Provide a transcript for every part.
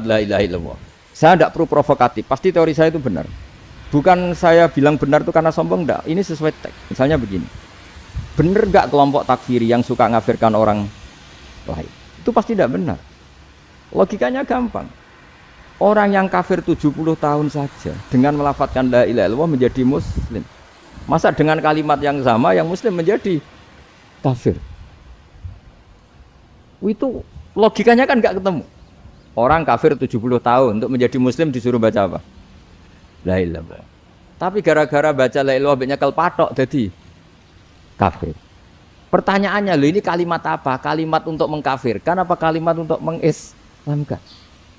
La ilaha illallah. Saya tidak perlu provokatif, pasti teori saya itu benar. Bukan saya bilang benar itu karena sombong, enggak. Ini sesuai teks. Misalnya begini, benar enggak kelompok takfiri yang suka ngafirkan orang lain? Itu pasti tidak benar. Logikanya gampang. Orang yang kafir 70 tahun saja dengan melafadzkan la ilaha illallah menjadi muslim. Masa dengan kalimat yang sama yang muslim menjadi kafir? Itu logikanya kan enggak ketemu. Orang kafir 70 tahun untuk menjadi muslim disuruh baca apa? La ilaha illallah. Tapi gara-gara baca la ilaha illallah nyekel patok jadi kafir. Pertanyaannya, loh ini kalimat apa? Kalimat untuk mengkafirkan apa kalimat untuk mengislamkan?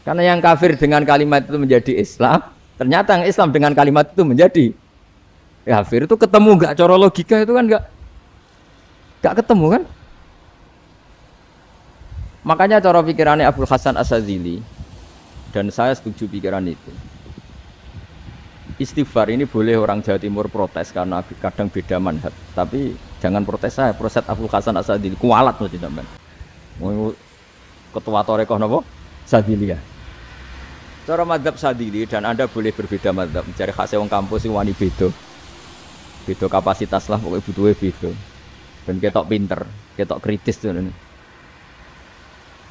Karena yang kafir dengan kalimat itu menjadi Islam, ternyata yang Islam dengan kalimat itu menjadi kafir. Itu ketemu enggak? Cara logika itu kan enggak ketemu kan? Makanya cara pikirannya Abdul Hasan Asyadzili, dan saya setuju pikiran itu. Istighfar ini boleh orang Jawa Timur protes karena kadang beda manhaj, tapi jangan protes saya, protes Abdul Hasan Asyadzili kualat mesti sampean. Ketua Torekoh napa? Asyadzili ya. Cara mazhab Asyadzili, dan Anda boleh berbeda mazhab, mencari khasnya wong kampus sing wani beda. Beda kapasitas lah, pokoknya butuhnya beda. Dan ketok pinter, ketok kritis tuh.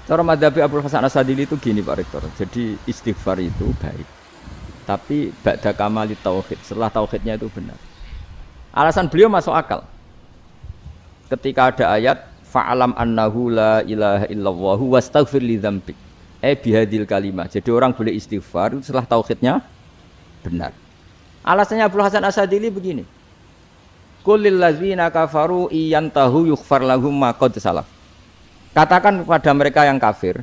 Cara mazhab Abdul Hasan Asyadzili itu gini Pak Rektor. Jadi istighfar itu baik. Tapi ba'da kamali tauhid, setelah tauhidnya itu benar. Alasan beliau masuk akal. Ketika ada ayat fa'alam annahu la ilaha illallah wastaghfir li dzambik. Bihadil kalimah. Jadi orang boleh istighfar itu setelah tauhidnya benar. Alasannya Abdul Hasan Asyadzili begini. Qul lil ladzina kafaru iyantahu yughfar lahum ma qad salaf. Katakan kepada mereka yang kafir,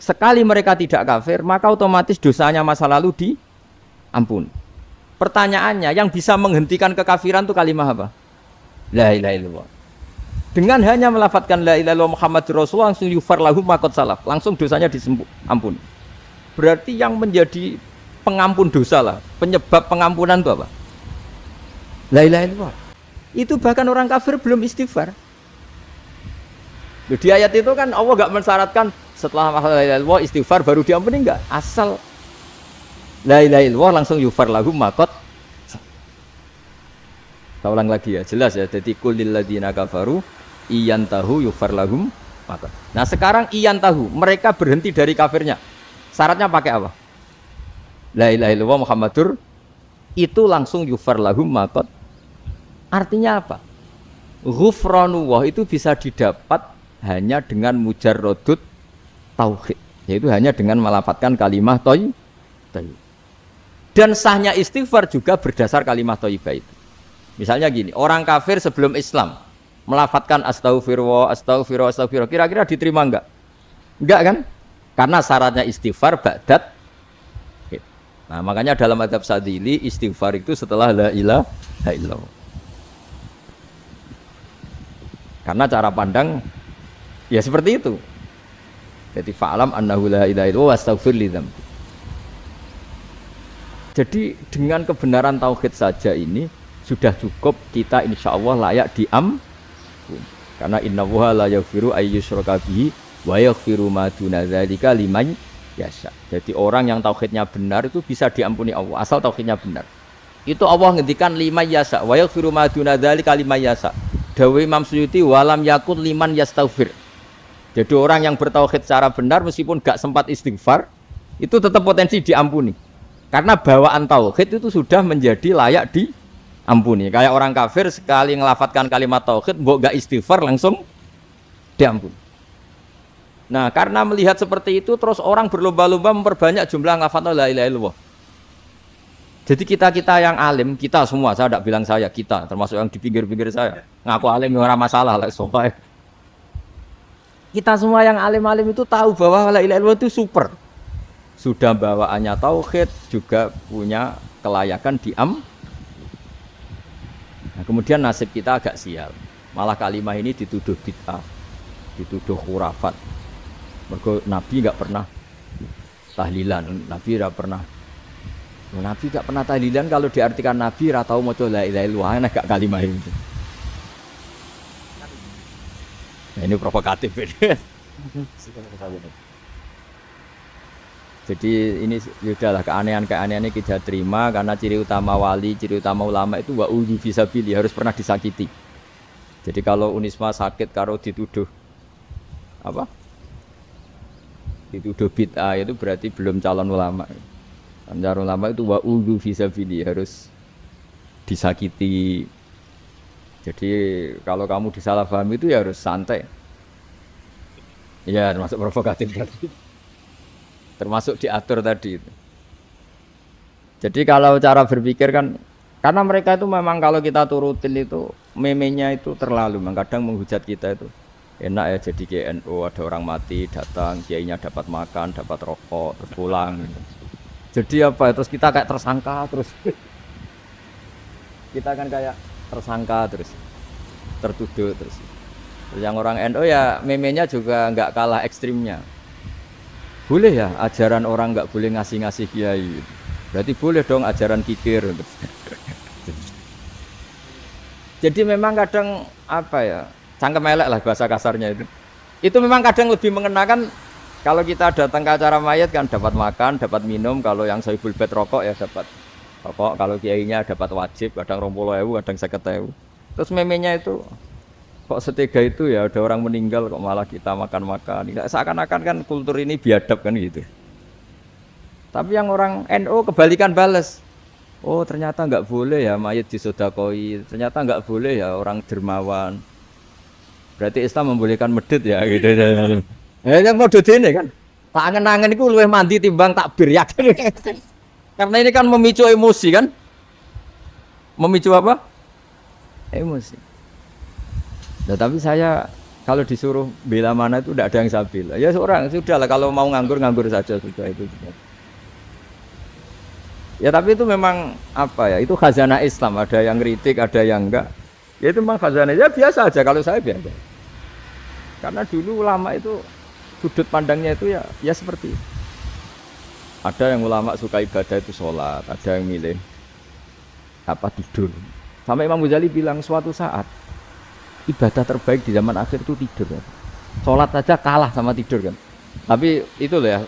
sekali mereka tidak kafir, maka otomatis dosanya masa lalu diampuni. Pertanyaannya, yang bisa menghentikan kekafiran itu kalimat apa? La ilaha illallah. Dengan hanya melafadzkan la ilaha illallah Muhammadur Rasulullah, langsung yughfar lahum ma qad salaf, langsung dosanya diampuni. Berarti yang menjadi pengampun dosa lah, penyebab pengampunan itu apa? La ilaha illallah. Itu bahkan orang kafir belum istighfar. Di ayat itu kan Allah enggak mensyaratkan setelah la ilaha illallah istighfar baru diampuni, enggak. Asal la ilaha illallah langsung yughfar lahum ma qad. Saya ulang lagi ya, jelas ya. Jadi qul lil ladzina kafaru iyantahu yughfar lahum ma qad. Nah, sekarang iyantahu, mereka berhenti dari kafirnya. Syaratnya pakai apa? La ilaha illallah Muhammadur, itu langsung yughfar lahum ma qad. Artinya apa? Ghufranullah itu bisa didapat hanya dengan mujarrodut tauhid, yaitu hanya dengan melafadzkan kalimat thayyibah. Dan sahnya istighfar juga berdasar kalimat thayyibah itu. Misalnya gini, orang kafir sebelum Islam melafadzkan astaghfirullah, astaghfirullah, astaghfirullah, kira-kira diterima enggak? Enggak kan? Karena syaratnya istighfar ba'dat. Nah, makanya dalam mazhab Asyadzili istighfar itu setelah la ilaha illallah. Karena cara pandang ya seperti itu. Jadi fa'alam annahu la ilaha illallah wastaghfir li dzambik. Jadi dengan kebenaran tauhid saja ini sudah cukup kita insyaallah layak diampuni. Karena innallaha la yaghfiru ayyusyraka bihi wa yaghfiru ma duna dzalika liman yasha. Jadi orang yang tauhidnya benar itu bisa diampuni Allah asal tauhidnya benar. Itu Allah ngendikan liman yasha wa yaghfiru ma duna dzalika liman yasha. Dawe Imam Suyuti walam yakun liman yastaghfir. Jadi orang yang bertauhid secara benar meskipun gak sempat istighfar itu tetap potensi diampuni. Karena bawaan tauhid itu sudah menjadi layak diampuni. Kayak orang kafir sekali ngelafadzkan kalimat tauhid mbok gak istighfar langsung diampuni. Nah, karena melihat seperti itu terus orang berlomba-lomba memperbanyak jumlah ngelafadzkan la ilaha illallah. Jadi kita yang alim, kita semua, saya tidak bilang saya, kita termasuk yang di pinggir-pinggir saya ngaku alim orang masalah lah soalnya. Kita semua yang alim-alim itu tahu bahwa la ilaha illallah itu super. Sudah bawaannya tauhid, juga punya kelayakan Nah, kemudian nasib kita agak sial. Malah kalimat ini dituduh bid'ah, dituduh khurafat. Mergo Nabi enggak pernah tahlilan, Nabi enggak pernah. Nabi enggak pernah tahlilan, kalau diartikan Nabi ora tau maca la ilaha illallah, enggak kalimat itu. Nah, ini provokatif ini. Jadi ini sudahlah keanehan-keanehan ini kita terima karena ciri utama wali, ciri utama ulama itu wa udzu fisabilillah harus pernah disakiti. Jadi kalau Unisma sakit karo dituduh apa? Dituduh bid'ah itu berarti belum calon ulama. Calon ulama itu wa udzu fisabilillah harus disakiti. Jadi kalau kamu disalahpahami itu ya harus santai. Ya termasuk provokatif tadi. Termasuk diatur tadi itu. Jadi kalau cara berpikir kan, karena mereka itu memang kalau kita turutin itu memenya itu terlalu, kadang menghujat kita itu enak ya jadi GNU ada orang mati datang, kiainya dapat makan, dapat rokok, terus pulang. Jadi apa? Terus kita kayak tersangka terus, kita kan kayak tersangka terus, tertuduh terus. Yang orang NU ya memenya juga nggak kalah ekstrimnya. Boleh ya ajaran orang nggak boleh ngasih-ngasih kiai. Berarti boleh dong ajaran kikir. Jadi memang kadang apa ya, cangkem elek lah bahasa kasarnya itu. Itu memang kadang lebih mengenakan kalau kita datang ke acara mayat kan dapat makan, dapat minum. Kalau yang sohibul bait rokok ya dapat rokok. Kalau kiainya dapat wajib, kadang 20.000, kadang 50.000. Terus memenya itu kok setega itu ya ada orang meninggal kok malah kita makan-makan. Seakan-akan kan kultur ini biadab kan gitu. Tapi yang orang NU kebalikan bales. Oh ternyata nggak boleh ya mayit disodakoi. Ternyata nggak boleh ya orang dermawan. Berarti Islam membolehkan medit ya gitu. Yang mau ini kan. Tak angen-angen itu luwih mandi timbang takbir ya. Karena ini kan memicu emosi kan. Memicu apa? Emosi. Nah, tapi saya kalau disuruh bela mana itu tidak ada yang saya bela. Ya seorang sudahlah kalau mau nganggur saja sudah itu. Ya tapi itu memang apa ya? Itu khazanah Islam. Ada yang kritik, ada yang enggak. Ya itu memang khazanah. Ya biasa aja kalau saya biasa. Karena dulu ulama itu sudut pandangnya itu ya seperti itu. Ada yang ulama suka ibadah itu sholat, ada yang milih apa tidur. Sampai Imam Ghazali bilang suatu saat ibadah terbaik di zaman akhir itu tidur kan. Sholat saja kalah sama tidur kan. Tapi itu loh ya,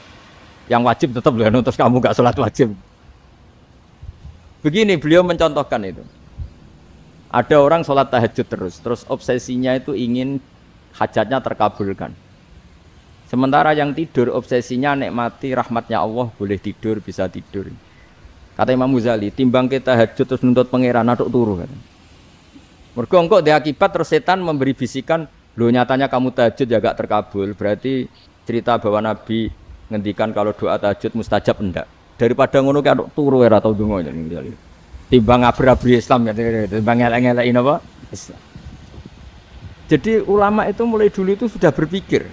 yang wajib tetap loh, terus kamu gak sholat wajib. Begini beliau mencontohkan itu. Ada orang sholat tahajud terus obsesinya itu ingin hajatnya terkabulkan. Sementara yang tidur obsesinya nikmati rahmatnya Allah, boleh tidur, bisa tidur. Kata Imam Ghazali, timbang kita tahajud terus nuntut pangeran aduk turu kan. Mergo engko dia akibat terus setan memberi bisikan, lho nyatanya kamu tahajud ya gak terkabul. Berarti cerita bahwa Nabi ngendikan kalau doa tahajud mustajab enggak. Daripada ngono ki turu ora tau donga. Timbang ngabri-abri Islam ya, timbang ngelek-ngelekin apa? Islam. Jadi ulama itu mulai dulu itu sudah berpikir.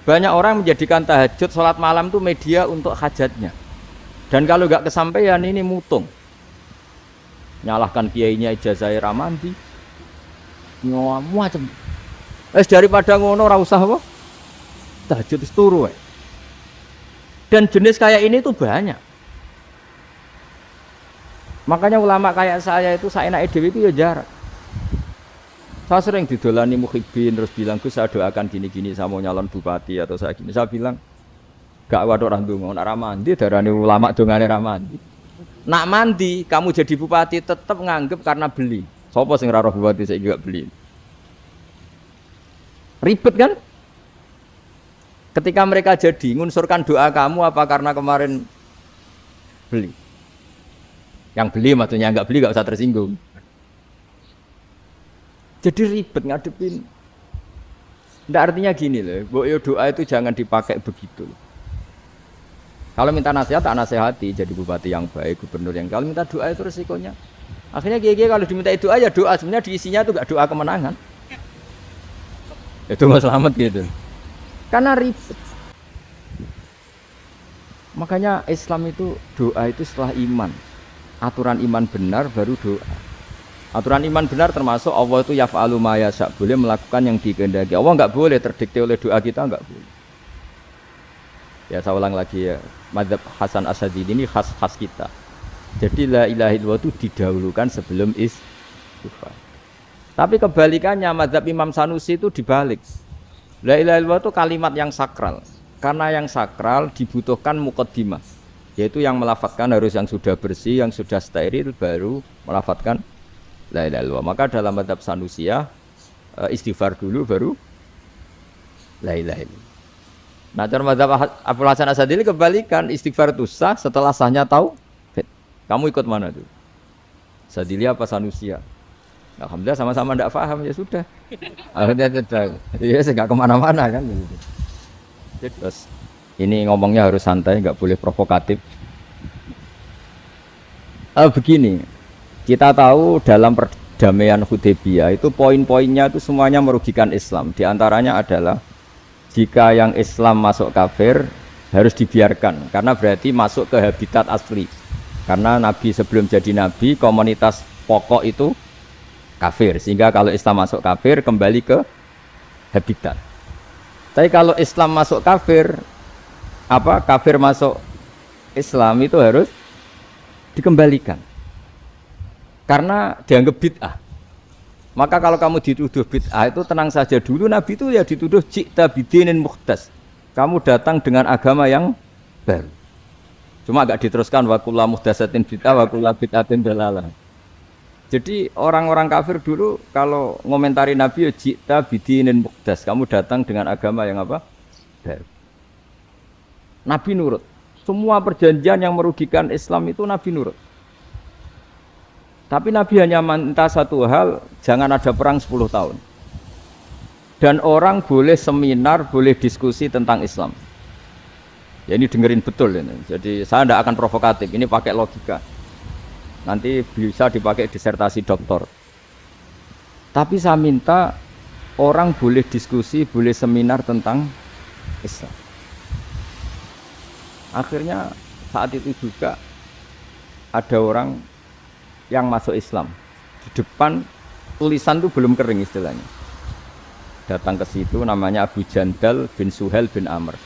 Banyak orang menjadikan tahajud salat malam itu media untuk hajatnya. Dan kalau gak kesampaian ini mutung. Nyalahkan kiainya ijazah ramandi. Macam. Daripada ngono ora usah apa? Tahajud turu wae. Dan jenis kayak ini tuh banyak. Makanya ulama kayak saya itu saenake dhewe itu ya jarak. Saya sering didolani muhibbin terus bilang, "Gus saya doakan gini-gini saya mau nyalon bupati atau saya gini." Saya bilang, "Gak waduh orang ndonga, nek ra mandi darane ulama dongane ra mandi." Nak mandi kamu jadi bupati tetap nganggep karena beli. Sopo sing ora roh bupati saiki gak beli. Ribet kan? Ketika mereka jadi ngunsurkan doa kamu apa karena kemarin beli. Yang beli maksudnya enggak beli enggak usah tersinggung. Jadi ribet ngadepin. Ndak artinya gini loh, boyo doa itu jangan dipakai begitu. Kalau minta nasihat tak nasihati jadi bupati yang baik, gubernur yang kalau minta doa itu resikonya. Akhirnya kiai kalau diminta doa ya doa, sebenarnya diisinya itu enggak doa kemenangan. Itu nggak selamat gitu. Karena ribet. Makanya Islam itu doa itu setelah iman. Aturan iman benar baru doa. Aturan iman benar termasuk Allah itu yaf'alu ma yasha, boleh melakukan yang dikehendaki. Allah enggak boleh terdikte oleh doa kita, enggak boleh. Ya saya ulang lagi ya, mazhab Hasan Asy'ari ini khas kita. Jadi la ilaha illallah itu didahulukan sebelum istighfar. Tapi kebalikannya mazhab Imam Sanusi itu dibalik. La ilaha illallah itu kalimat yang sakral. Karena yang sakral dibutuhkan muqaddimah, yaitu yang melafadzkan harus yang sudah bersih, yang sudah steril baru melafadzkan la ilaha illallah. Maka dalam mazhab Sanusiyah istighfar dulu baru la ilaha illallah. Nah, dalam mazhab Abdul Hasan Asadili kebalikan, istighfar itu sah setelah sahnya tauhid. Kamu ikut mana tuh? Sadili apa Sanusiyah? Alhamdulillah sama-sama tidak paham, ya sudah. Akhirnya tidak, ya saya nggak kemana-mana kan. Terus ini ngomongnya harus santai, nggak boleh provokatif. Begini, kita tahu dalam perdamaian Hudaybiyah itu poin-poinnya itu semuanya merugikan Islam. Di antaranya adalah jika yang Islam masuk kafir harus dibiarkan, karena berarti masuk ke habitat asli. Karena Nabi sebelum jadi Nabi, komunitas pokok itu kafir, sehingga kalau Islam masuk kafir kembali ke habitat. Tapi kalau Islam masuk kafir, kafir masuk Islam itu harus dikembalikan karena dianggap bid'ah. Maka kalau kamu dituduh bid'ah itu tenang saja dulu, Nabi itu ya dituduh ji'ta bidinin muhdas, kamu datang dengan agama yang baru. Cuma agak diteruskan wa kullu muhdatsatin bid'ah wa kullu bid'atin dalalah. Jadi orang-orang kafir dulu kalau ngomentari Nabi ya ji'ta bidinin muhdas, kamu datang dengan agama yang apa? Baru. Nabi nurut. Semua perjanjian yang merugikan Islam itu Nabi nurut. Tapi Nabi hanya minta satu hal, jangan ada perang 10 tahun. Dan orang boleh seminar, boleh diskusi tentang Islam. Ya ini dengerin betul ini. Jadi saya tidak akan provokatif, ini pakai logika. Nanti bisa dipakai disertasi doktor. Tapi saya minta orang boleh diskusi, boleh seminar tentang Islam. Akhirnya saat itu juga ada orang yang masuk Islam. Di depan tulisan itu belum kering istilahnya. Datang ke situ namanya Abu Jandal bin Suhail bin Amr.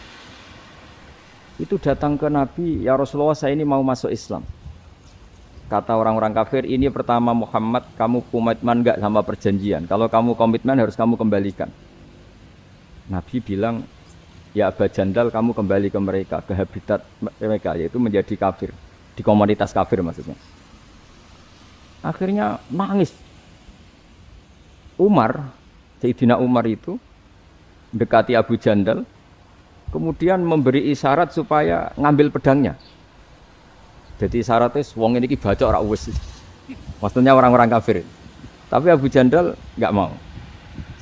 Itu datang ke Nabi, ya Rasulullah saya ini mau masuk Islam. Kata orang-orang kafir, ini pertama Muhammad, kamu komitmen enggak sama perjanjian? Kalau kamu komitmen harus kamu kembalikan. Nabi bilang, ya Abu Jandal kamu kembali ke mereka, ke habitat mereka, yaitu menjadi kafir. Di komunitas kafir maksudnya. Akhirnya nangis. Sayyidina Umar itu mendekati Abu Jandal, kemudian memberi isyarat supaya ngambil pedangnya. Jadi isyaratnya wong ini baca ora wis. Maksudnya orang-orang kafir. Tapi Abu Jandal enggak mau.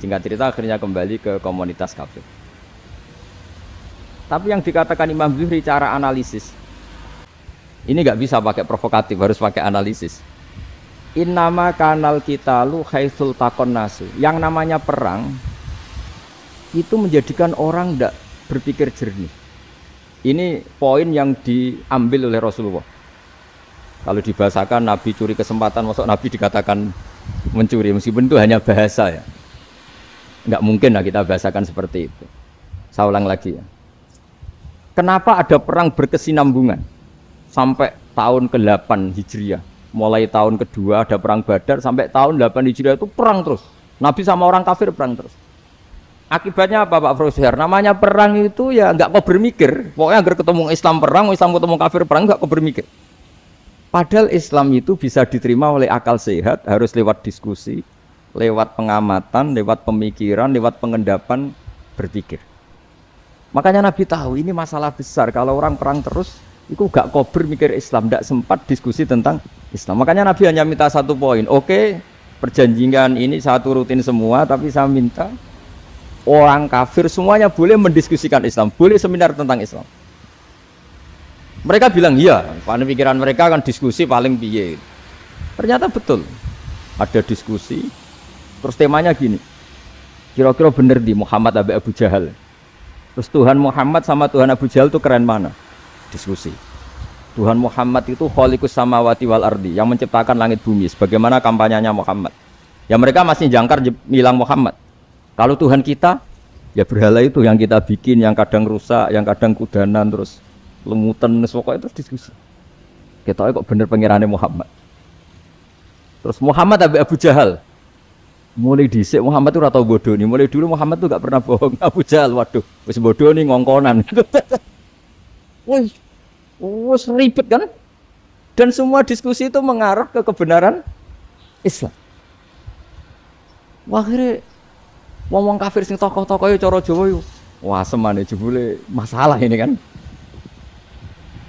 Singkat cerita akhirnya kembali ke komunitas kafir. Tapi yang dikatakan Imam Zuhri cara analisis ini enggak bisa pakai provokatif, harus pakai analisis. Innama kanal qitalu haitsul taqon nasu. Yang namanya perang itu menjadikan orang enggak berpikir jernih. Ini poin yang diambil oleh Rasulullah. Kalau dibahasakan Nabi curi kesempatan, maksud Nabi dikatakan mencuri, meskipun itu hanya bahasa ya. Enggak mungkin lah kita bahasakan seperti itu. Saya ulang lagi ya. Kenapa ada perang berkesinambungan sampai tahun ke-8 Hijriah? Mulai tahun kedua ada perang Badar sampai tahun 8 Hijriah itu perang terus. Nabi sama orang kafir perang terus. Akibatnya apa Pak Profesor? Namanya perang itu ya enggak kau bermikir. Pokoknya agar ketemu Islam perang, Islam ketemu kafir perang enggak kau bermikir. Padahal Islam itu bisa diterima oleh akal sehat, harus lewat diskusi, lewat pengamatan, lewat pemikiran, lewat pengendapan berpikir. Makanya Nabi tahu ini masalah besar. Kalau orang perang terus, itu gak kober mikir Islam, gak sempat diskusi tentang Islam. Makanya Nabi hanya minta satu poin. Oke, perjanjian ini saya turutin semua, tapi saya minta orang kafir semuanya boleh mendiskusikan Islam, boleh seminar tentang Islam. Mereka bilang iya, pada pikiran mereka kan diskusi paling piye. Ternyata betul, ada diskusi. Terus temanya gini, kira-kira bener di Muhammad Abu Jahal. Terus Tuhan Muhammad sama Tuhan Abu Jahal itu keren mana? Diskusi. Tuhan Muhammad itu khaliqus samawati wal ardi, yang menciptakan langit bumi. Sebagaimana kampanyenya Muhammad. Ya mereka masih jangkar bilang Muhammad. Kalau Tuhan kita, ya berhala itu yang kita bikin, yang kadang rusak, yang kadang kudanan, terus lemutan, pokoknya terus diskusi. Kita kok bener pengirannya Muhammad. Terus Muhammad Abu Jahal. Mulai dhisik Muhammad itu ora tau bodoh nih. Mulai dulu Muhammad tuh gak pernah bohong. Abu Jahal, waduh, wis bodoh nih ngongkonan. Wih, wis ribet kan? Dan semua diskusi itu mengarah ke kebenaran Islam. Wah, akhirnya wong kafir sing tokoh-tokoh cara Jawa yo. Wah, semane jebule masalah ini kan.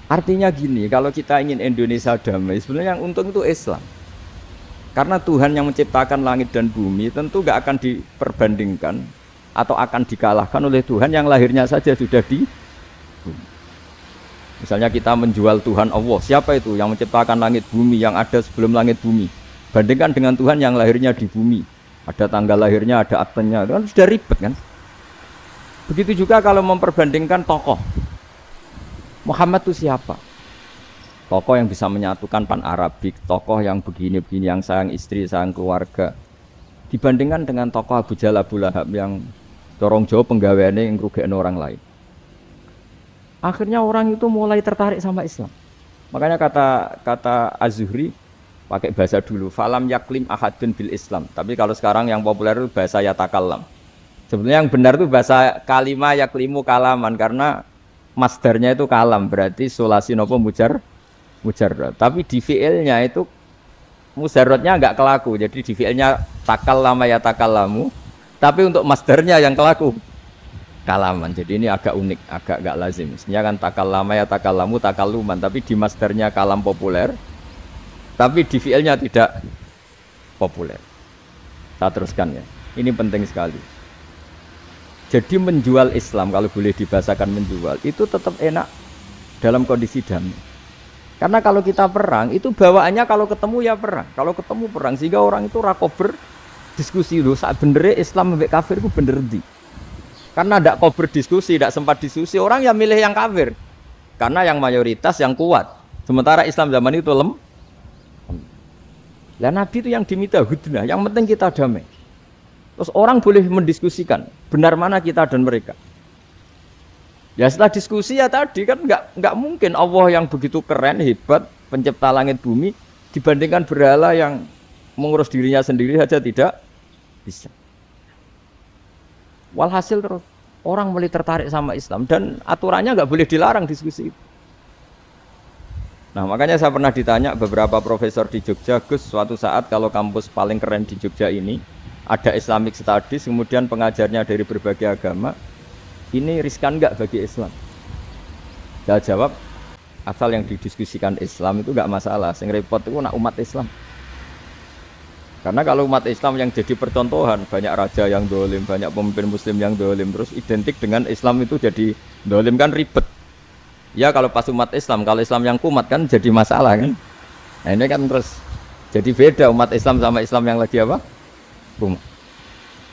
Artinya gini, kalau kita ingin Indonesia damai, sebenarnya yang untung itu Islam. Karena Tuhan yang menciptakan langit dan bumi tentu gak akan diperbandingkan atau akan dikalahkan oleh Tuhan yang lahirnya saja sudah di bumi. Misalnya kita menjual Tuhan Allah, siapa itu yang menciptakan langit bumi yang ada sebelum langit bumi? Bandingkan dengan Tuhan yang lahirnya di bumi, ada tanggal lahirnya, ada aktenya, itu kan sudah ribet kan? Begitu juga kalau memperbandingkan tokoh, Muhammad itu siapa? Tokoh yang bisa menyatukan pan-Arabik, tokoh yang begini-begini, yang sayang istri, sayang keluarga. Dibandingkan dengan tokoh Abu Jahal, Abu Lahab yang dorong jauh penggaweannya yang ngerugikan orang lain. Akhirnya orang itu mulai tertarik sama Islam. Makanya kata Az-Zuhri, pakai bahasa dulu, falam yaklim ahadun bil Islam. Tapi kalau sekarang yang populer itu bahasa yatakallam. Sebenarnya yang benar itu bahasa kalimah yaklimu kalaman, karena masdarnya itu kalam, berarti sulasi nopo mujarrad. Tapi di fi'ilnya itu mujarradnya enggak kelaku. Jadi di fi'ilnya takallama ya takallamu, tapi untuk masdarnya yang kelaku kalaman. Jadi ini agak unik, agak enggak lazim. Sebenarnya kan takallama ya takallamu takalluman, tapi di masdarnya kalam populer, tapi di fi'ilnya tidak populer. Saya teruskan ya. Ini penting sekali. Jadi menjual Islam, kalau boleh dibahasakan menjual, itu tetap enak dalam kondisi damai. Karena kalau kita perang, itu bawaannya kalau ketemu ya perang. Kalau ketemu perang, sehingga orang itu rakober diskusi dulu. Saat benernya Islam sampai kafir itu bener di. Karena tidak kober diskusi, tidak sempat diskusi, orang yang milih yang kafir. Karena yang mayoritas yang kuat. Sementara Islam zaman itu lemah. Lah Nabi itu yang diminta hudnah, yang penting kita damai. Terus orang boleh mendiskusikan benar mana kita dan mereka. Ya setelah diskusi ya tadi kan nggak mungkin Allah yang begitu keren hebat pencipta langit bumi dibandingkan berhala yang mengurus dirinya sendiri saja tidak bisa. Walhasil terus orang mulai tertarik sama Islam dan aturannya nggak boleh dilarang diskusi itu. Nah makanya saya pernah ditanya beberapa profesor di Jogja, Gus, suatu saat kalau kampus paling keren di Jogja ini ada Islamic Studies, kemudian pengajarnya dari berbagai agama, ini riskan nggak bagi Islam? Saya jawab, asal yang didiskusikan Islam itu nggak masalah. Yang repot itu nak umat Islam. Karena kalau umat Islam yang jadi percontohan, banyak raja yang dolim, banyak pemimpin Muslim yang dolim, terus identik dengan Islam itu jadi dolim kan ribet. Ya kalau pas umat Islam, kalau Islam yang kumat kan jadi masalah kan. Nah ini kan terus jadi beda umat Islam sama Islam yang lagi apa? Kumat.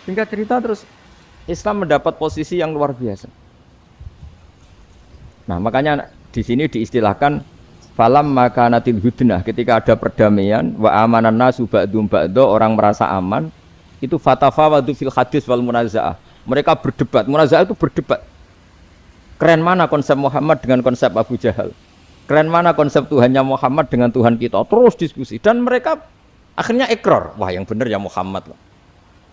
Singkat cerita terus Islam mendapat posisi yang luar biasa. Nah makanya di sini diistilahkan falam makanatil hudnah, ketika ada perdamaian wa amanan nasu ba'dum ba'do, orang merasa aman, itu fatafawadu fil hadis wal munazaah. Mereka berdebat, munazaah itu berdebat. Keren mana konsep Muhammad dengan konsep Abu Jahal? Keren mana konsep Tuhannya Muhammad dengan Tuhan kita? Terus diskusi dan mereka akhirnya ikrar, wah yang benar ya Muhammad.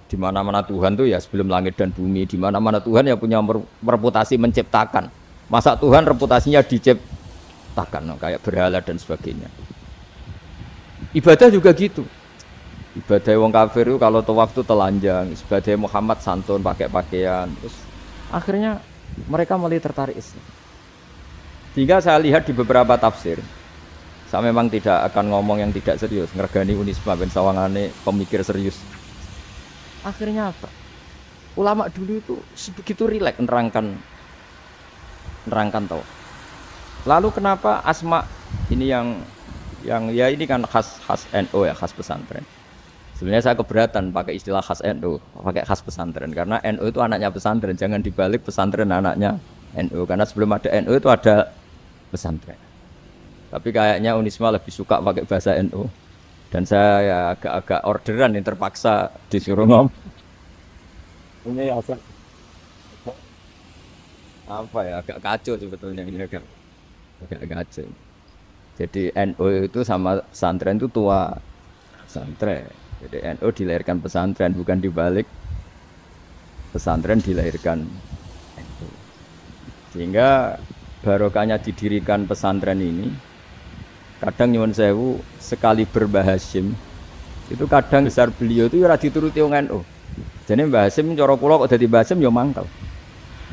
Di mana-mana Tuhan tuh ya sebelum langit dan bumi, di mana-mana Tuhan ya punya reputasi menciptakan. Masa Tuhan reputasinya diciptakan, kayak berhala dan sebagainya. Ibadah juga gitu. Ibadah wong kafir itu kalau tawaf itu telanjang, ibadah Muhammad santun pakai pakaian. Terus akhirnya mereka mulai tertarik Islam. Sehingga saya lihat di beberapa tafsir, saya memang tidak akan ngomong yang tidak serius, ngergani Unisma ben sawangane pemikir serius. Akhirnya apa? Ulama dulu itu sebegitu rileks nerangkan tau. Lalu kenapa Asma ini yang ya ini kan khas NU ya, khas pesantren. Sebenarnya saya keberatan pakai istilah khas NU, pakai khas pesantren karena NU itu anaknya pesantren, jangan dibalik pesantren anaknya NU, karena sebelum ada NU itu ada pesantren. Tapi kayaknya Unisma lebih suka pakai bahasa NU. Dan saya ya agak orderan yang terpaksa disuruh ngomong. Ini apa ya, agak kacau sebetulnya ini, agak kacau. Jadi NU itu sama pesantren itu tua pesantren. Jadi NU dilahirkan pesantren, bukan dibalik pesantren dilahirkan NU. Sehingga barokahnya didirikan pesantren ini, kadang nyuwun sewu sekali Mbah Hasyim itu kadang besar beliau itu ora dituruti wong NU. Jadi Mbah Hasyim cara kula kok dadi Mbah Hasyim ya mangkel.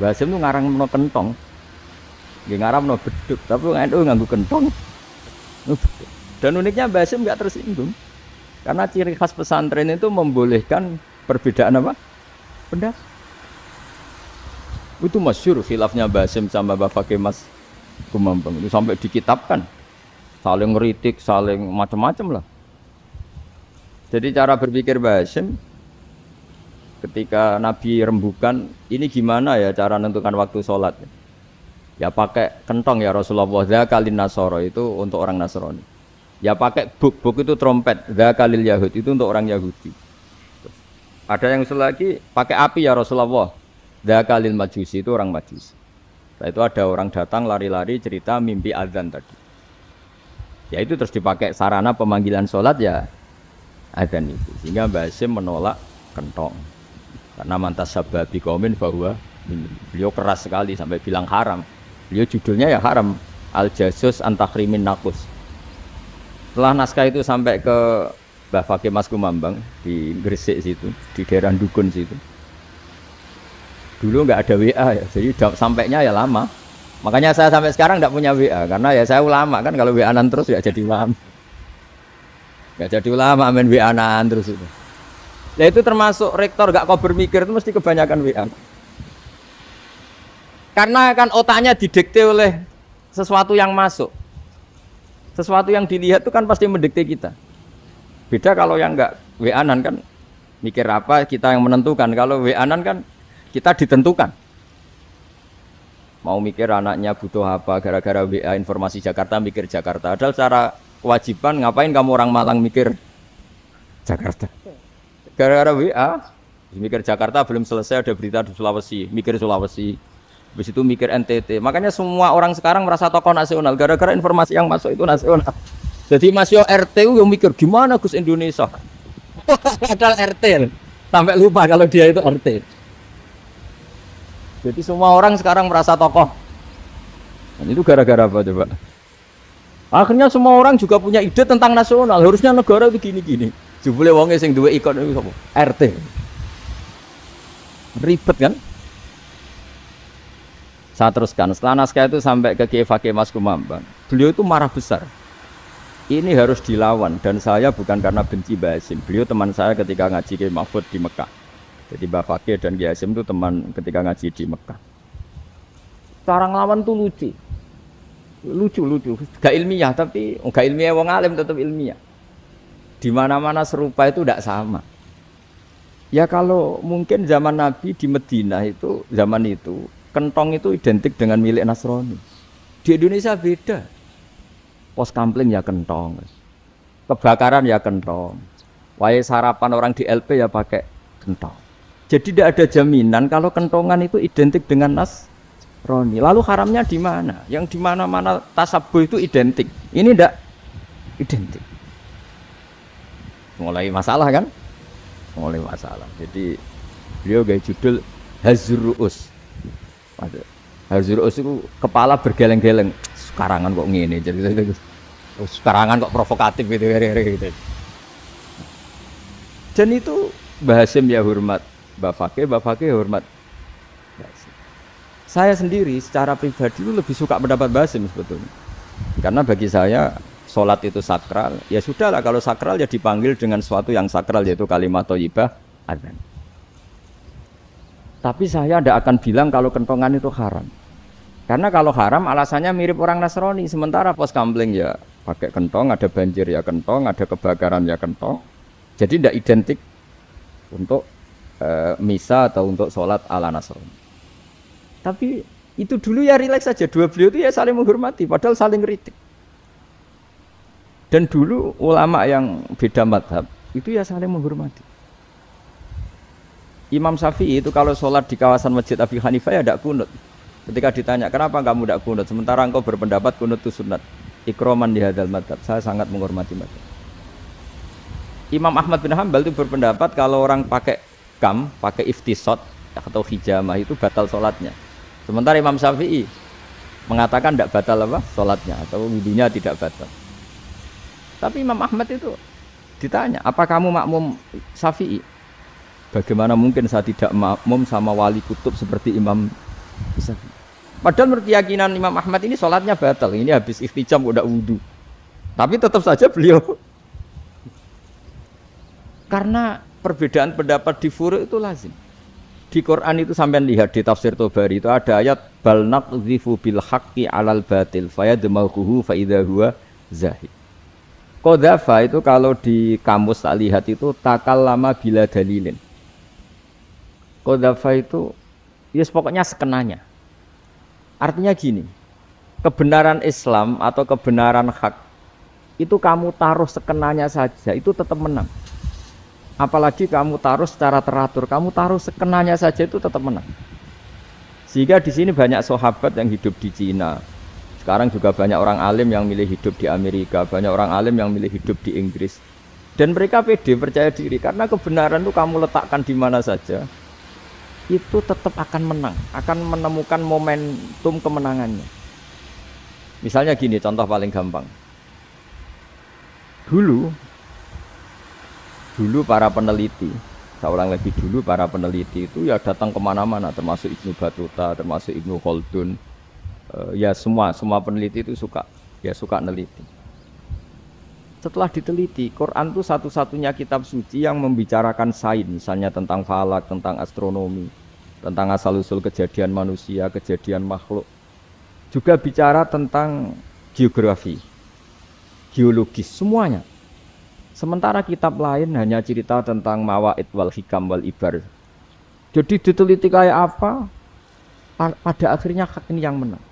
Mbah Hasyim itu ngarangno kentong. Nggih ngaramno beduk, tapi wong NU nganggo kentong. Dan uniknya Mbah Hasyim enggak tersinggung. Karena ciri khas pesantren itu membolehkan perbedaan apa? Pendapat. Itu masyhur khilafnya Mbah Hasyim sama Mbah Fakih Mas Kumambang. Itu sampai dikitabkan. Saling ngeritik, saling macam-macam lah. Jadi cara berpikir Mbah Hasyim ketika Nabi rembukan, ini gimana ya cara menentukan waktu sholat? Ya pakai kentong ya Rasulullah. Dzakalin Nasara itu untuk orang Nasrani. Ya pakai buk itu trompet. Dzakalil Yahud itu untuk orang Yahudi. Ada yang usul lagi pakai api ya Rasulullah. Dzakalil Majusi itu orang Majusi. Setelah itu ada orang datang lari-lari cerita mimpi azan tadi. Ya itu terus dipakai sarana pemanggilan sholat ya azan itu. Sehingga Mbah Hasyim menolak kentong. Karena mantas sababi qaumin bahwa beliau keras sekali sampai bilang haram. Beliau judulnya ya haram. Al-Jasus Antakhrimin Nakus. Setelah naskah itu sampai ke Mbah Fakih Mas Kumambang di Gresik situ, di daerah Dukun situ. Dulu nggak ada WA ya, jadi sampainya ya lama. Makanya saya sampai sekarang nggak punya WA, karena ya saya ulama kan, kalau WA-an terus ya jadi ulama. Nggak jadi ulama, main WA-an terus itu. Ya itu termasuk rektor nggak kau bermikir itu mesti kebanyakan WA. Karena kan otaknya didikte oleh sesuatu yang masuk. Sesuatu yang dilihat itu kan pasti mendikte kita. Beda kalau yang enggak WA-an kan mikir apa kita yang menentukan. Kalau WA-an kan kita ditentukan. Mau mikir anaknya butuh apa gara-gara WA informasi Jakarta mikir Jakarta. Padahal secara kewajiban ngapain kamu orang Malang mikir Jakarta. Gara-gara WA mikir Jakarta belum selesai ada berita di Sulawesi, mikir Sulawesi. Habis itu mikir NTT. Makanya semua orang sekarang merasa tokoh nasional gara-gara informasi yang masuk itu nasional. Jadi Mas Yo RT yang mikir gimana Gus Indonesia. Padahal RT. Sampai lupa kalau dia itu RT. Jadi semua orang sekarang merasa tokoh. Dan itu gara-gara apa coba? Akhirnya semua orang juga punya ide tentang nasional. Harusnya negara itu gini-gini. Jebule wonge sing duwe ikon itu apa? RT. Ribet kan? Saya teruskan, setelah naskah itu sampai ke Kiai Fakih Mas Kumambang, beliau itu marah besar. Ini harus dilawan, dan saya bukan karena benci Mbah Hasyim. Beliau teman saya ketika ngaji Kiai Mahfud di Mekah. Jadi Mbah Fakih dan Kiai Hasyim itu teman ketika ngaji di Mekah. Cara ngelawan tuh lucu, gak ilmiah, tapi gak ilmiah wong alim tetap ilmiah. Di mana-mana serupa itu tidak sama. Ya kalau mungkin zaman Nabi di Madinah itu, zaman itu, kentong itu identik dengan milik Nasrani. Di Indonesia beda. Pos kampling ya kentong. Kebakaran ya kentong. Wae sarapan orang di LP ya pakai kentong. Jadi tidak ada jaminan kalau kentongan itu identik dengan Nasrani. Lalu haramnya di mana? Yang di mana-mana tasabuh itu identik. Ini tidak identik. Mulai masalah kan? Mulai masalah. Jadi beliau gaya judul Hazruus. Hazruus itu kepala bergeleng-geleng. Sekarangan kok ngene cerita itu. Sekarangan kok provokatif gitu. Dan itu Mbah Hasyim ya hormat Mbah Fakih hormat. Saya sendiri secara pribadi itu lebih suka pendapat Mbah Hasyim sebetulnya. Karena bagi saya sholat itu sakral. Ya sudahlah kalau sakral ya dipanggil dengan sesuatu yang sakral yaitu kalimat thayyibah adzan. Tapi saya tidak akan bilang kalau kentongan itu haram. Karena kalau haram alasannya mirip orang Nasrani. Sementara pos kampling ya pakai kentong, ada banjir ya kentong, ada kebakaran ya kentong. Jadi tidak identik untuk misa atau untuk sholat ala Nasrani. Tapi itu dulu ya rileks saja. Dua beliau itu ya saling menghormati, padahal saling kritik. Dan dulu ulama yang beda madhab itu ya saling menghormati. Imam Syafi'i itu kalau sholat di kawasan Masjid Abi Hanifah ya tidak kunut. Ketika ditanya kenapa kamu tidak kunut, sementara engkau berpendapat kunut itu sunat. Ikroman di hadal madhab, saya sangat menghormati madhab. Imam Ahmad bin Hambal itu berpendapat kalau orang pakai pakai iftisot atau hijamah itu batal sholatnya. Sementara Imam Syafi'i mengatakan tidak batal apa sholatnya atau wudunya tidak batal. Tapi Imam Ahmad itu ditanya, apa kamu makmum Syafi'i? Bagaimana mungkin saya tidak makmum sama wali kutub seperti Imam Syafi'i? Padahal menurut keyakinan Imam Ahmad ini sholatnya batal. Ini habis ikhtiqam udah wudu. Tapi tetap saja beliau karena perbedaan pendapat di furu' itu lazim. Di Quran itu sampai lihat di tafsir Tobari itu ada ayat bal naqdhifu bil haqqi 'alal batil fayadmaghuhu fa idza huwa zahid. Qadhafa itu kalau di kamus tak lihat itu takallama bila dalilin. Qadhafa itu ya pokoknya sekenanya. Artinya gini, kebenaran Islam atau kebenaran hak itu kamu taruh sekenanya saja itu tetap menang. Apalagi kamu taruh secara teratur, kamu taruh sekenanya saja itu tetap menang. Sehingga di sini banyak sahabat yang hidup di Cina. Sekarang juga banyak orang alim yang milih hidup di Amerika, banyak orang alim yang milih hidup di Inggris. Dan mereka pede, percaya diri karena kebenaran itu kamu letakkan di mana saja, itu tetap akan menang, akan menemukan momentum kemenangannya. Misalnya gini, contoh paling gampang. Dulu para peneliti, saya ulang lagi dulu para peneliti itu ya datang kemana-mana, termasuk Ibnu Battuta, termasuk Ibnu Khaldun, ya semua peneliti itu suka neliti. Setelah diteliti, Quran itu satu-satunya kitab suci yang membicarakan sains, misalnya tentang falak, tentang astronomi, tentang asal-usul kejadian manusia, kejadian makhluk, juga bicara tentang geografi, geologis, semuanya. Sementara kitab lain hanya cerita tentang mawaid wal hikam wal ibar. Jadi diteliti kayak apa, pada akhirnya hak ini yang menang.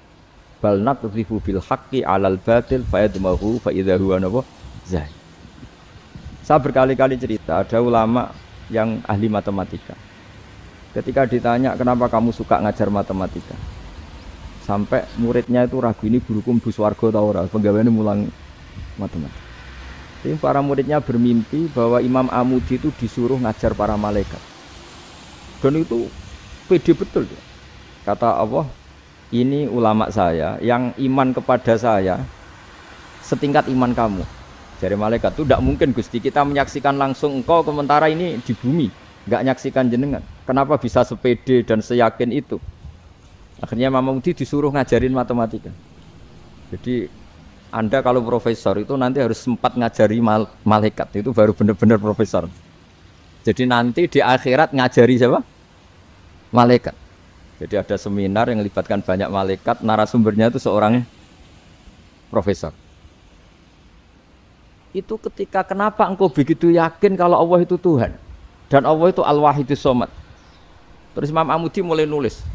Bal naqdhifu bil haqqi 'alal batil fayadmaghu fa idza huwa zahid. Saya berkali-kali cerita, ada ulama yang ahli matematika. Ketika ditanya kenapa kamu suka ngajar matematika, sampai muridnya itu ragu, ini guruku mlebu swarga ta ora, penggaweane mulang matematika. Jadi para muridnya bermimpi bahwa Imam Amudi itu disuruh ngajar para malaikat. Dan itu pede betul. Kata Allah, ini ulama saya yang iman kepada saya setingkat iman kamu. Dari malaikat itu tidak mungkin Gusti, kita menyaksikan langsung engkau sementara ini di bumi, nggak nyaksikan jenengan. Kenapa bisa sepede dan seyakin itu? Akhirnya Imam Amudi disuruh ngajarin matematika. Jadi Anda kalau profesor itu nanti harus sempat ngajari malaikat, itu baru benar-benar profesor. Jadi nanti di akhirat ngajari siapa? Malaikat. Jadi ada seminar yang melibatkan banyak malaikat, narasumbernya itu seorang profesor. Itu ketika kenapa engkau begitu yakin kalau Allah itu Tuhan dan Allah itu Al-Wahidus Shomad. Terus Imam Amudi mulai nulis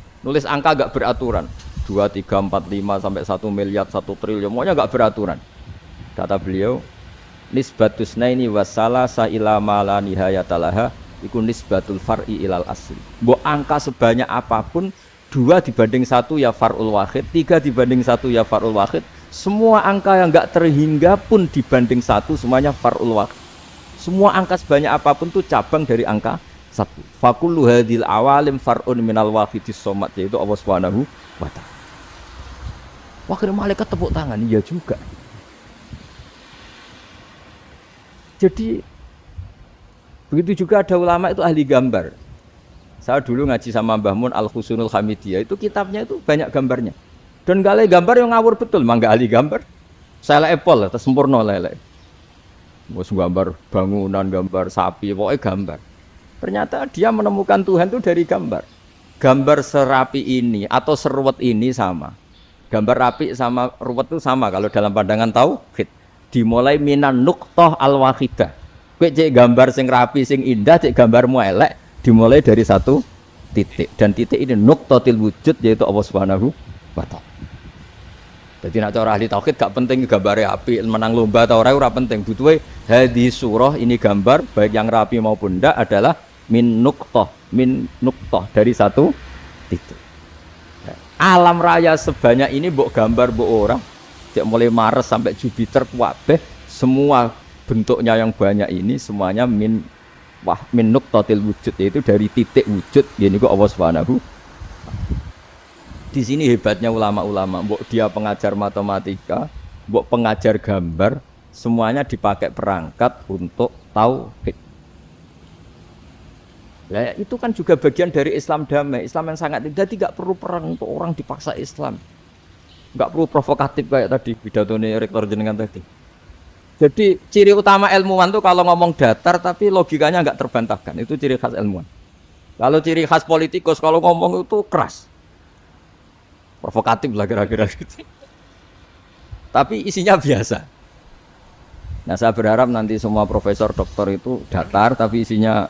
angka gak beraturan. 2, 3, 4, 5 sampai 1 miliar, 1 triliun, pokoknya enggak beraturan. Kata beliau, nisbatus naini wasalasa ila ma la nihayatalaha iku nisbatul far'i ilal asli. Mbok angka sebanyak apapun, 2 dibanding 1 ya far'ul wahid, 3 dibanding 1 ya far'ul wahid. Semua angka yang enggak terhingga pun dibanding 1 semuanya far'ul wahid. Semua angka sebanyak apapun itu cabang dari angka 1. Fakullu hadil awalim far'un minal wahidis shomad, yaitu Allah Subhanahu wa ta'ala. Wakil malaikat tepuk tangan, iya juga. Jadi begitu juga ada ulama itu ahli gambar. Saya dulu ngaji sama Mbah Mun Al-Husunul Hamidiyah, itu kitabnya itu banyak gambarnya. Dan gale gambar yang ngawur betul, mangga ahli gambar. Saya epol, sempurna lele. Mus gambar bangunan, gambar sapi, pokoknya gambar. Ternyata dia menemukan Tuhan itu dari gambar. Gambar serapi ini atau seruwet ini sama. Gambar rapi sama ruwet itu sama kalau dalam pandangan tauhid. Dimulai minan nuqtah al-wahidah. Kowe cek gambar sing rapi sing indah, cek gambarmu elek, dimulai dari satu titik. Dan titik ini nuqtatil wujud, yaitu Allah Subhanahu wa ta'ala. Jadi nak cara ahli tauhid gak penting gambarnya api, menang lomba atau ora penting. Butuhe hadis surah ini gambar baik yang rapi maupun ndak adalah min nuqtah dari satu titik. Alam raya sebanyak ini mbok gambar mbok orang, cek mulai Mars sampai Jupiter kabeh semua bentuknya yang banyak ini semuanya min nuqtatil wujud, yaitu dari titik wujud. Gini kok Allah Subhanahu. Di sini hebatnya ulama-ulama, mbok dia pengajar matematika, mbok pengajar gambar, semuanya dipakai perangkat untuk tauhid. Nah, itu kan juga bagian dari Islam damai, Islam yang sangat tidak perlu perang untuk orang dipaksa Islam. Enggak perlu provokatif kayak tadi pidatonya rektor jenengan tadi. Jadi ciri utama ilmuwan tuh kalau ngomong datar tapi logikanya enggak terbantahkan, itu ciri khas ilmuwan. Kalau ciri khas politikus kalau ngomong itu keras. Provokatif lah kira-kira gitu. Tapi isinya biasa. Nah, saya berharap nanti semua profesor doktor itu datar tapi isinya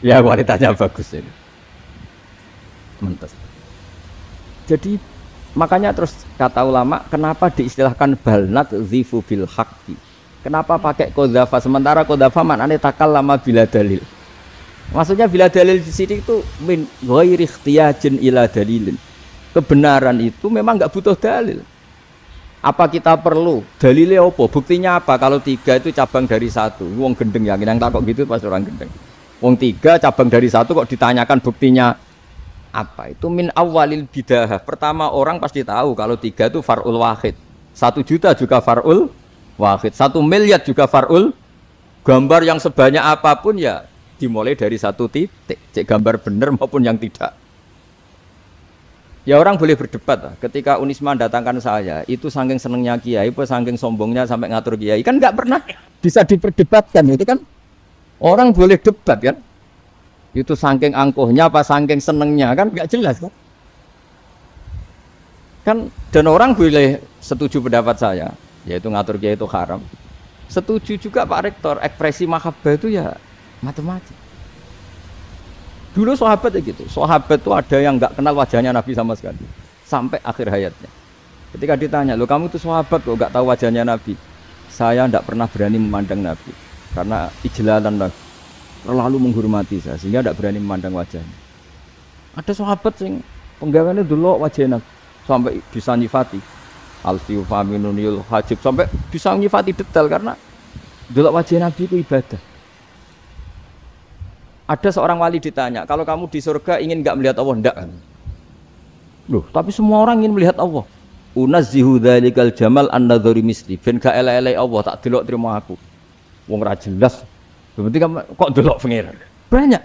ya kualitasnya bagus ini. Mantap. Jadi makanya terus kata ulama, kenapa diistilahkan balnat zifu bil haqqi? Kenapa pakai qadzafa sementara qadzafa maknanya takallama bila dalil? Maksudnya bila dalil di sini itu min ghairi ikhtiyajin ila dalilin. Kebenaran itu memang enggak butuh dalil. Apa kita perlu dalilnya apa? Buktinya apa? Kalau 3 itu cabang dari 1. Wong gendeng yang takok gitu pas orang gendeng. Wong 3 cabang dari 1 kok ditanyakan buktinya apa? Itu min awalil bidah. Pertama orang pasti tahu kalau 3 itu far'ul wahid. 1 juta juga far'ul wahid. 1 miliar juga far'ul. Gambar yang sebanyak apapun ya dimulai dari 1 titik. Cek gambar benar maupun yang tidak. Ya orang boleh berdebat lah. Ketika Unisma datangkan saya, itu saking senengnya kiai, apa saking sombongnya sampai ngatur kiai, kan nggak pernah bisa diperdebatkan, itu kan orang boleh debat kan? Itu saking angkuhnya apa saking senengnya kan nggak jelas kan? Kan dan orang boleh setuju pendapat saya, yaitu ngatur kiai itu haram. Setuju juga Pak Rektor, ekspresi mahabbah itu ya macam-macam. Dulu sahabat ya gitu, sahabat itu ada yang nggak kenal wajahnya Nabi sama sekali sampai akhir hayatnya. Ketika ditanya, lo kamu itu sahabat kok nggak tahu wajahnya Nabi? Saya nggak pernah berani memandang Nabi karena ijlalan Nabi, terlalu menghormati saya sehingga nggak berani memandang wajahnya. Ada sahabat yang penggawaannya dulu wajah Nabi sampai bisa nyifati alfiu faminunil hajib, sampai bisa nyifati detail karena dulu wajah Nabi itu ibadah. Ada seorang wali ditanya, kalau kamu di surga ingin nggak melihat Allah? Enggak kan? Loh, tapi semua orang ingin melihat Allah. Unazzihu dzalikal jamal an-nadzari misli. Ben gak elek-elek Allah tak delok terima aku. Wong ra jelas. Berarti kok delok pangeran. Banyak.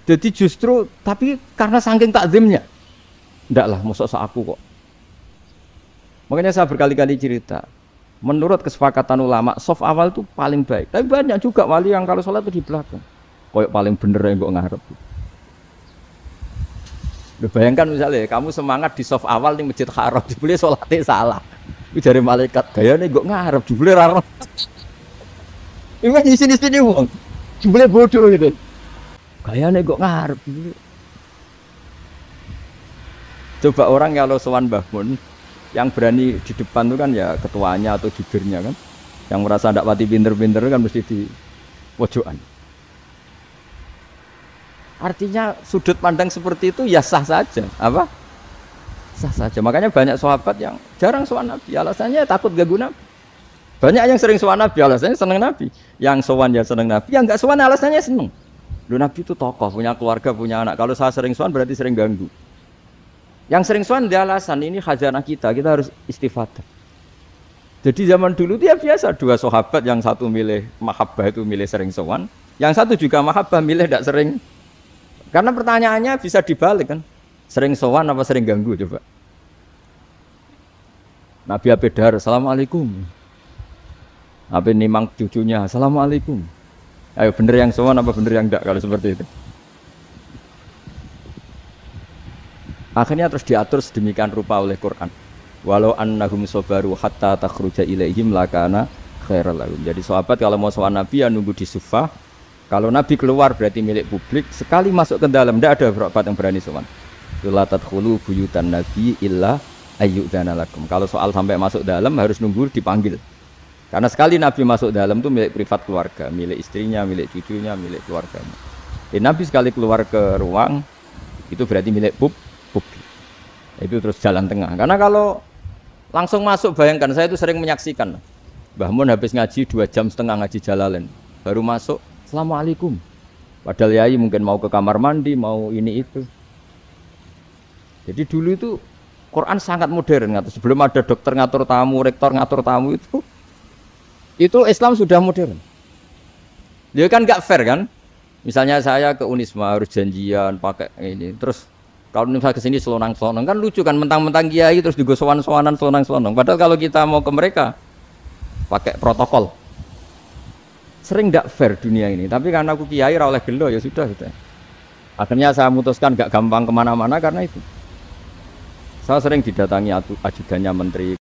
Jadi justru tapi karena saking takzimnya. Enggak lah, mosok sak aku kok. Makanya saya berkali-kali cerita. Menurut kesepakatan ulama, soft awal itu paling baik. Tapi banyak juga wali yang kalau sholat itu di belakang. Koyok paling bener yang kok ngarep. Udah bayangkan misalnya kamu semangat di soft awal nih masjid haram, dibeli sholatnya salah. Itu dari malaikat gaya nih kok ngarep, dibeli raro. Ini di sini uang, dibeli bodoh gitu. Gaya nih kok ngarep. Coba orang kalau sowan Mbah Mun, yang berani di depan itu kan ya ketuanya atau jubirnya kan, yang merasa tidak pati pinter-pinter kan mesti di pojokan. Artinya sudut pandang seperti itu ya sah saja, apa? Sah saja. Makanya banyak sahabat yang jarang sowan Nabi, alasannya takut ganggu Nabi. Banyak yang sering sowan Nabi, alasannya seneng Nabi. Yang sowan ya seneng Nabi, yang enggak sowan alasannya seneng. Lu Nabi itu tokoh, punya keluarga, punya anak. Kalau saya sering sowan berarti sering ganggu. Yang sering sowan dia alasan ini khazanah kita harus istifadah. Jadi zaman dulu dia biasa dua sahabat, yang satu milih mahabbah itu milih sering sowan, yang satu juga mahabbah milih tidak sering. Karena pertanyaannya bisa dibalik kan, sering sowan apa sering ganggu coba. Nabi Abedar, assalamualaikum. Nabi nimang cucunya, assalamualaikum. Ayo bener yang sowan apa bener yang enggak kalau seperti itu. Akhirnya terus diatur sedemikian rupa oleh Quran. Walau annahum sabaru hatta takhruja ilaihim lakana khairal lahum. Jadi sahabat kalau mau sowan Nabi ya nunggu di Sufah. Kalau Nabi keluar berarti milik publik. Sekali masuk ke dalam tidak ada sahabat yang berani sowan. La tadkhulu buyutan Nabi illa ayyudzana lakum. Kalau soal sampai masuk dalam harus nunggu dipanggil. Karena sekali Nabi masuk dalam itu milik privat keluarga, milik istrinya, milik cucunya, milik keluarganya. Jadi Nabi sekali keluar ke ruang itu berarti milik publik. Itu terus jalan tengah. Karena kalau langsung masuk, bayangkan saya itu sering menyaksikan. Mbah Mun habis ngaji 2,5 jam ngaji Jalalain, baru masuk, Assalamualaikum. Padahal yai mungkin mau ke kamar mandi, mau ini itu. Jadi dulu itu Quran sangat modern, sebelum ada dokter ngatur tamu, rektor ngatur tamu itu Islam sudah modern. Dia kan nggak fair kan? Misalnya saya ke Unisma harus janjian pakai ini, terus kalau misalnya kesini selonang-selonang kan lucu kan, mentang-mentang kiai terus juga sowan-sowanan selonang-selonang. Padahal kalau kita mau ke mereka pakai protokol, sering nggak fair dunia ini. Tapi karena aku kiai ra oleh gelo ya sudah gitu. Akhirnya saya memutuskan nggak gampang kemana-mana karena itu. Saya sering didatangi ajudannya menteri